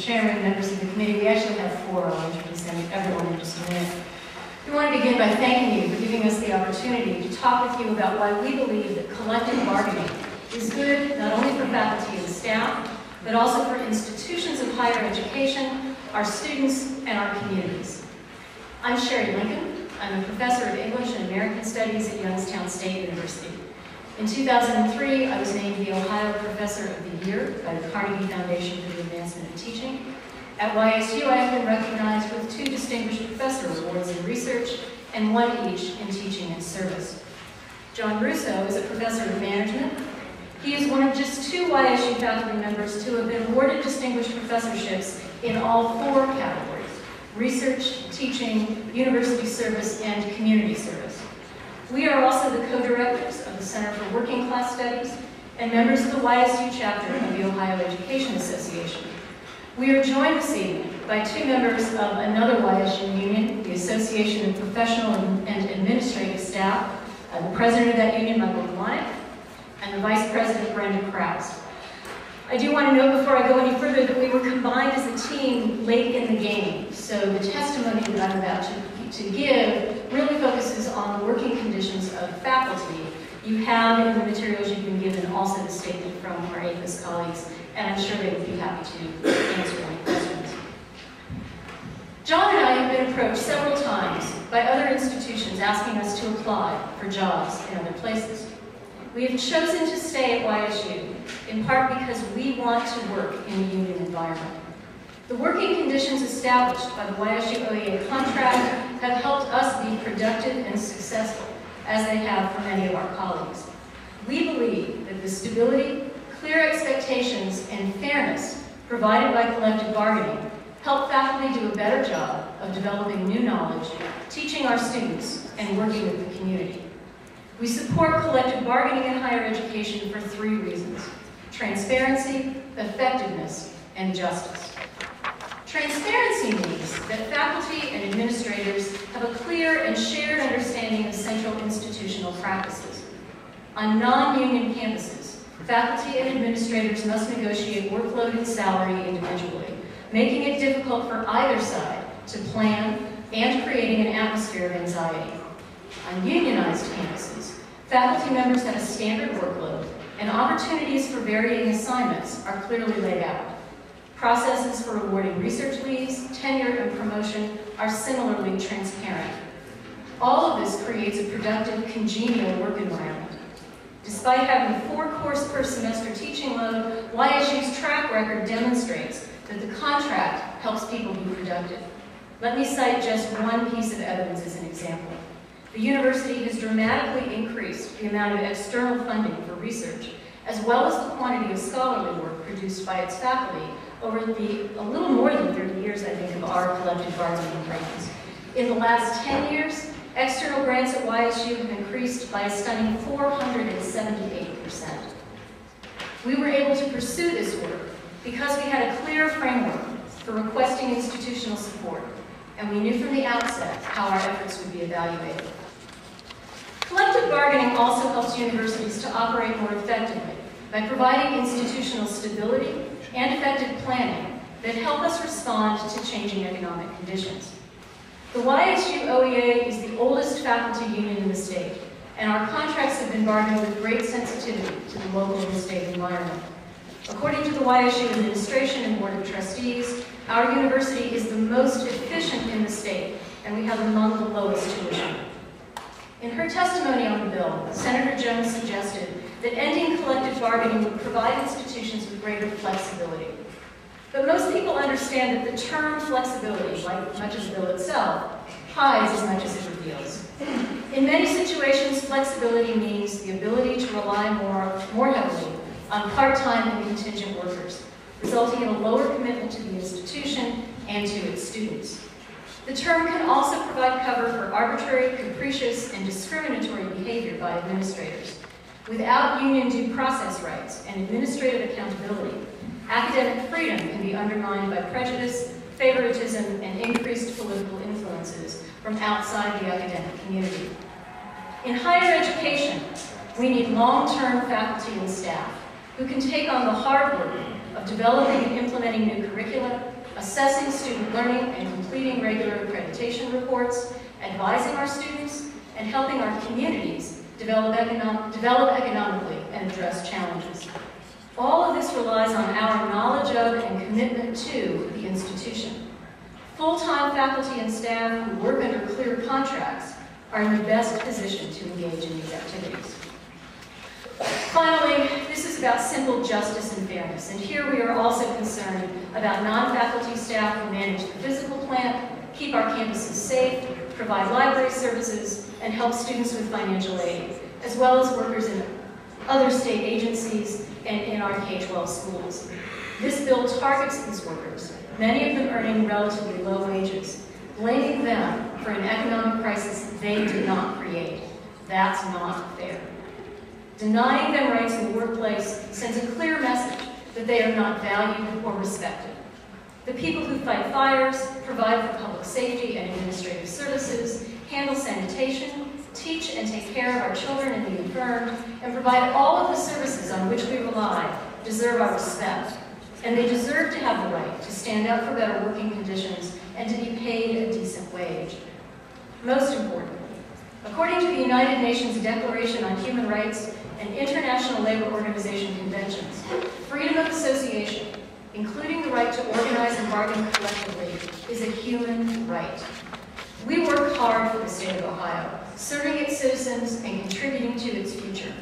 Chairman, members of the committee. We actually have four. I'll introduce everyone in just a minute. We want to begin by thanking you for giving us the opportunity to talk with you about why we believe that collective bargaining is good not only for faculty and staff, but also for institutions of higher education, our students, and our communities. I'm Sherry Linkon. I'm a professor of English and American Studies at Youngstown State University. In 2003, I was named the Ohio Professor of the Year by the Carnegie Foundation for the Advancement of Teaching. At YSU, I have been recognized with 2 Distinguished Professor Awards in research and 1 each in teaching and service. John Russo is a professor of management. He is one of just 2 YSU faculty members to have been awarded distinguished professorships in all 4 categories: research, teaching, university service, and community service. We are also the co-directors of the Center for Working Class Studies and members of the YSU chapter of the Ohio Education Association. We are joined this evening by 2 members of another YSU union, the Association of Professional and Administrative Staff, the president of that union, Michael Glonek, and the vice president, Brenda Crouse. I do want to note before I go any further that we were combined as a team late in the game, so the testimony that I'm about to give really focuses on the working conditions of faculty. You have in the materials you've been given also the statement from our APHIS colleagues, and I'm sure they would be happy to answer any questions. John and I have been approached several times by other institutions asking us to apply for jobs in other places. We have chosen to stay at YSU, in part because we want to work in a union environment. The working conditions established by the YSU OEA contract have helped us be productive and successful, as they have for many of our colleagues. We believe that the stability, clear expectations, and fairness provided by collective bargaining help faculty do a better job of developing new knowledge, teaching our students, and working with the community. We support collective bargaining in higher education for 3 reasons: transparency, effectiveness, and justice. Transparency means that faculty and administrators have a clear and shared understanding of central institutional practices. On non-union campuses, faculty and administrators must negotiate workload and salary individually, making it difficult for either side to plan and creating an atmosphere of anxiety. On unionized campuses, faculty members have a standard workload, and opportunities for varying assignments are clearly laid out. Processes for awarding research leaves, tenure, and promotion are similarly transparent. All of this creates a productive, congenial work environment. Despite having a 4-course per semester teaching load, YSU's track record demonstrates that the contract helps people be productive. Let me cite just one piece of evidence as an example. The university has dramatically increased the amount of external funding for research, as well as the quantity of scholarly work produced by its faculty over a little more than 30 years, I think, of our collective bargaining reigns. In the last 10 years, external grants at YSU have increased by a stunning 478%. We were able to pursue this work because we had a clear framework for requesting institutional support, and we knew from the outset how our efforts would be evaluated. Collective bargaining also helps universities to operate more effectively by providing institutional stability and effective planning that help us respond to changing economic conditions. The YSU OEA is the oldest faculty union in the state, and our contracts have been bargained with great sensitivity to the local and state environment. According to the YSU administration and board of trustees, our university is the most efficient in the state, and we have among the lowest tuition. In her testimony on the bill, Senator Jones suggested that ending collective bargaining would provide institutions with greater flexibility. But most people understand that the term flexibility, like much of the bill itself, hides as much as it reveals. In many situations, flexibility means the ability to rely more heavily on part-time and contingent workers, resulting in a lower commitment to the institution and to its students. The term can also provide cover for arbitrary, capricious, and discriminatory behavior by administrators. Without union due process rights and administrative accountability, academic freedom can be undermined by prejudice, favoritism, and increased political influences from outside the academic community. In higher education, we need long-term faculty and staff who can take on the hard work of developing and implementing new curricula, assessing student learning and completing regular accreditation reports, advising our students, and helping our communities develop economically and address challenges. All of this relies on our knowledge of and commitment to the institution. Full-time faculty and staff who work under clear contracts are in the best position to engage in these activities. Finally, this is about simple justice and fairness, and here we are also concerned about non-faculty staff who manage the physical plant, keep our campuses safe, provide library services, and help students with financial aid, as well as workers in other state agencies and in our K-12 schools. This bill targets these workers, many of them earning relatively low wages, blaming them for an economic crisis they did not create. That's not fair. Denying them rights in the workplace sends a clear message that they are not valued or respected. The people who fight fires, provide for public safety and administrative services, handle sanitation, teach and take care of our children and the infirm, and provide all of the services on which we rely deserve our respect. And they deserve to have the right to stand up for better working conditions and to be paid a decent wage. Most importantly, according to the United Nations Declaration on Human Rights and International Labor Organization conventions, freedom of association, including the right to organize and bargain collectively, is a human right. We work hard for the state of Ohio, serving its citizens and contributing to its future.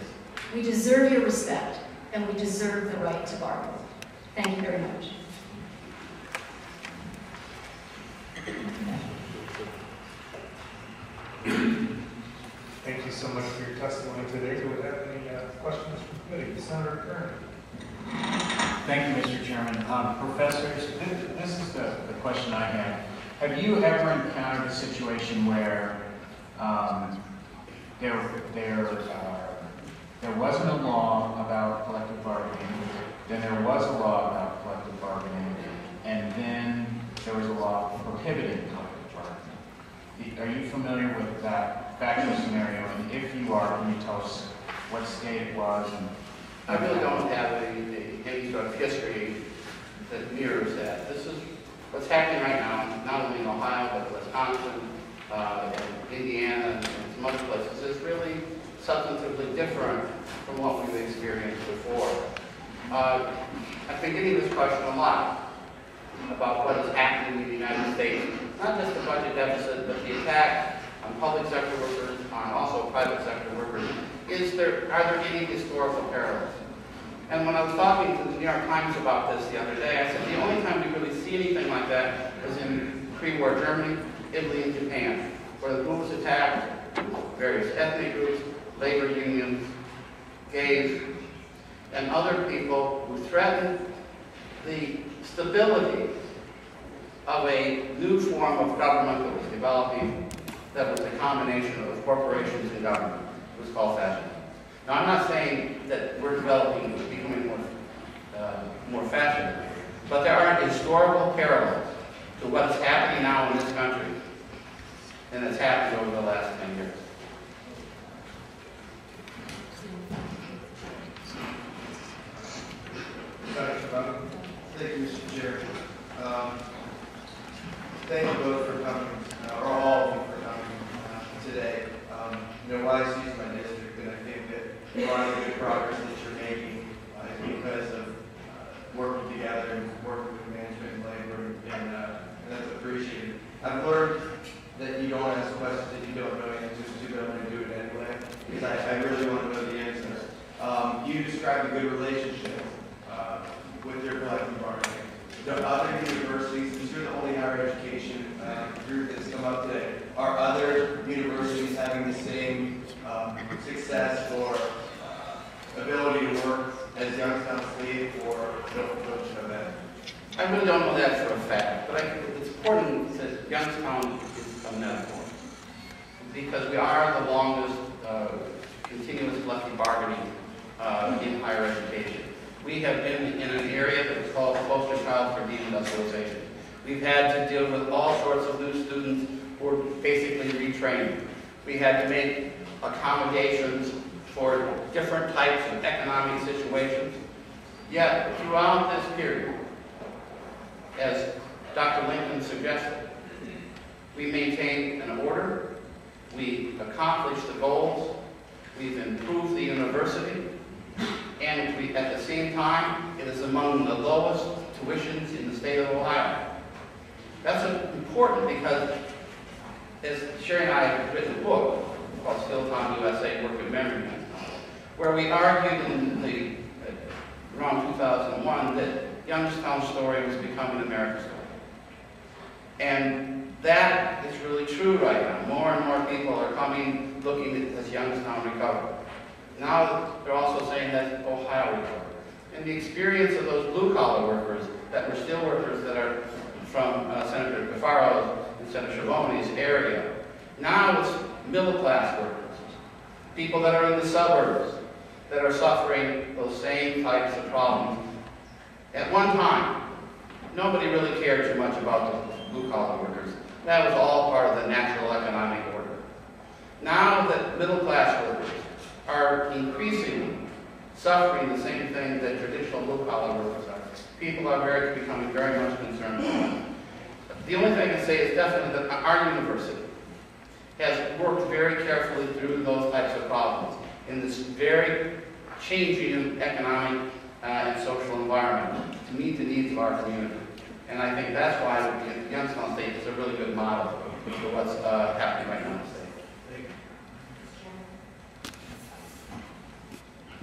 We deserve your respect, and we deserve the right to bargain. Thank you very much. Thank you so much for your testimony today. Do we have any questions from the committee? Senator Kern. Thank you, Mr. Chairman. Professors, this is the question I have. Have you ever encountered a situation where there wasn't a law about collective bargaining, then there was a law about collective bargaining, and then there was a law prohibiting collective bargaining? Are you familiar with that factual scenario? And if you are, can you tell us what state it was? And I really don't have any sort of history that mirrors that. This is what's happening right now, not only in Ohio, but Wisconsin, and Indiana, and some other places, is really substantively different from what we've experienced before. I've been getting this question a lot about what is happening in the United States, not just the budget deficit, but the attack on public sector workers, on also private sector workers. Are there any historical parallels? And when I was talking to the New York Times about this the other day, I said the only time we really see anything like that was in pre-war Germany, Italy, and Japan, where the groups attacked various ethnic groups, labor unions, gays, and other people who threatened the stability of a new form of government that was developing, that was a combination of corporations and government. It was called fascism. Now, I'm not saying that we're developing, becoming more fascist, but there are historical parallels to what is happening now in this country and that's happened over the last 10 years. Thank you, Mr. Chair. Thank you both for coming, or all of you for coming today. YSU is my district, and I think that a lot of the good progress that you're making is because of working together and working with management and labor, and that's appreciated. I've learned that you don't ask questions that you don't know answers to, but I'm going to do it anyway, because I really want to know the answers. You described a good relationship with your collective bargaining. The other universities, since you're the only higher education group that's come up today, are other universities having the same success or ability to work as Youngstown State, or don't you know that? I really don't know that for a fact, but it's important that Youngstown is a metaphor, because we are the longest continuous collective bargaining in higher education. We have been in an area that was called the poster child for deindustrialization. We've had to deal with all sorts of new students who were basically retrained. We had to make accommodations for different types of economic situations. Yet, throughout this period, as Dr. Linkon suggested, we maintained an order, we accomplished the goals, we've improved the university, and we, at the same time, it is among the lowest tuitions in the state of Ohio. That's important because, as Sherry and I have written a book called Still Time USA, Work and Memory, where we argued in around 2001 that Youngstown's story was becoming America's story. And that is really true right now. More and more people are coming, looking at Youngstown recovered. Now they're also saying that Ohio recovered. And the experience of those blue-collar workers that were steel workers that are from Senator Cafaro's and Senator Schiavone's area. Now it's middle-class workers, people that are in the suburbs, that are suffering those same types of problems. At one time, nobody really cared too much about the blue-collar workers. That was all part of the natural economic order. Now that middle-class workers are increasingly suffering the same thing that traditional blue-collar workers are, people are becoming very much concerned about it. The only thing I can say is definitely that our university has worked very carefully through those types of problems in this very changing economic and social environment to meet the needs of our community. And I think that's why Youngstown State is a really good model for what's happening right now in the state.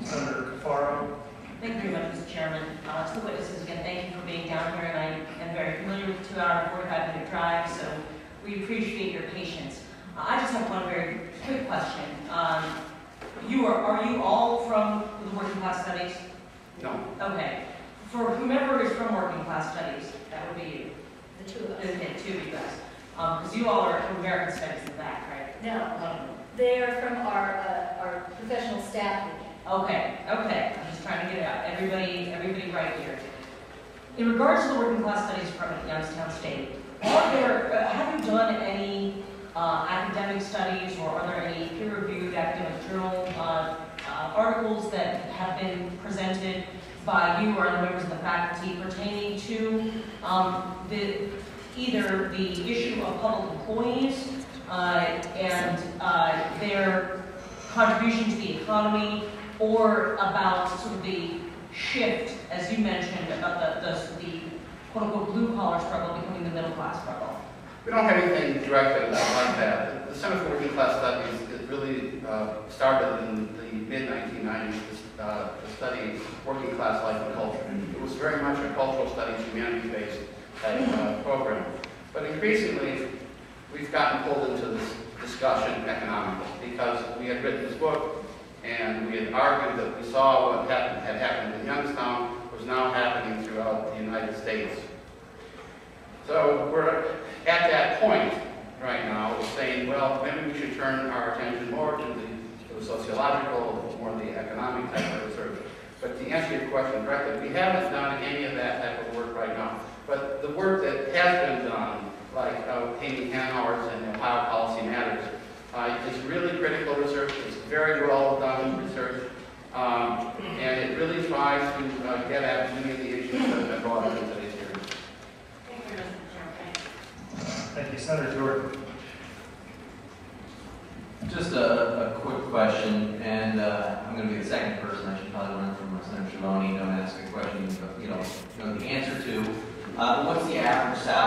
Senator Cafaro. Thank you very much, Mr. Chairman. To the witnesses, again, thank you for being down here, and I am very familiar with the 2-hour, 45-minute drive, so we appreciate your patience. I just have one very quick question. Are you all from the working class studies? No. Okay. For whomever is from working class studies, that would be you. The two of us. Okay, two of you guys. Because you all are from American Studies in the back, right? No, they are from our professional staff union. Okay. I'm just trying to get it out. Everybody right here. In regards to the working class studies from Youngstown State, have you done any academic studies, or are there any peer-reviewed academic journal articles that have been presented by you or other members of the faculty pertaining to either the issue of public employees and their contribution to the economy, or about sort of the shift, as you mentioned, about the quote-unquote blue-collar struggle becoming the middle-class struggle? We don't have anything directed like that. The Center for Working Class Studies, it really started in the mid-1990s to study working class life and culture. It was very much a cultural studies, humanity-based type program. But increasingly, we've gotten pulled into this discussion economically because we had written this book and we had argued that we saw what had happened in Youngstown was now happening throughout the United States. So we're at that point right now of saying, well, maybe we should turn our attention more to the sociological, more the economic type of research. But to answer your question directly, we haven't done any of that type of work right now. But the work that has been done, like Amy Hanauer's and Ohio Policy Matters, is really critical research. It's very well done research. And it really tries to get at many of the issues that have been brought up in today's hearing. Thank you, Mr. Chairman. Thank you, Senator Jordan. Just a quick question, and I'm going to be the second person. I should probably learn from Senator Schiavone. Don't ask a question, but you know the answer to. What's the average salary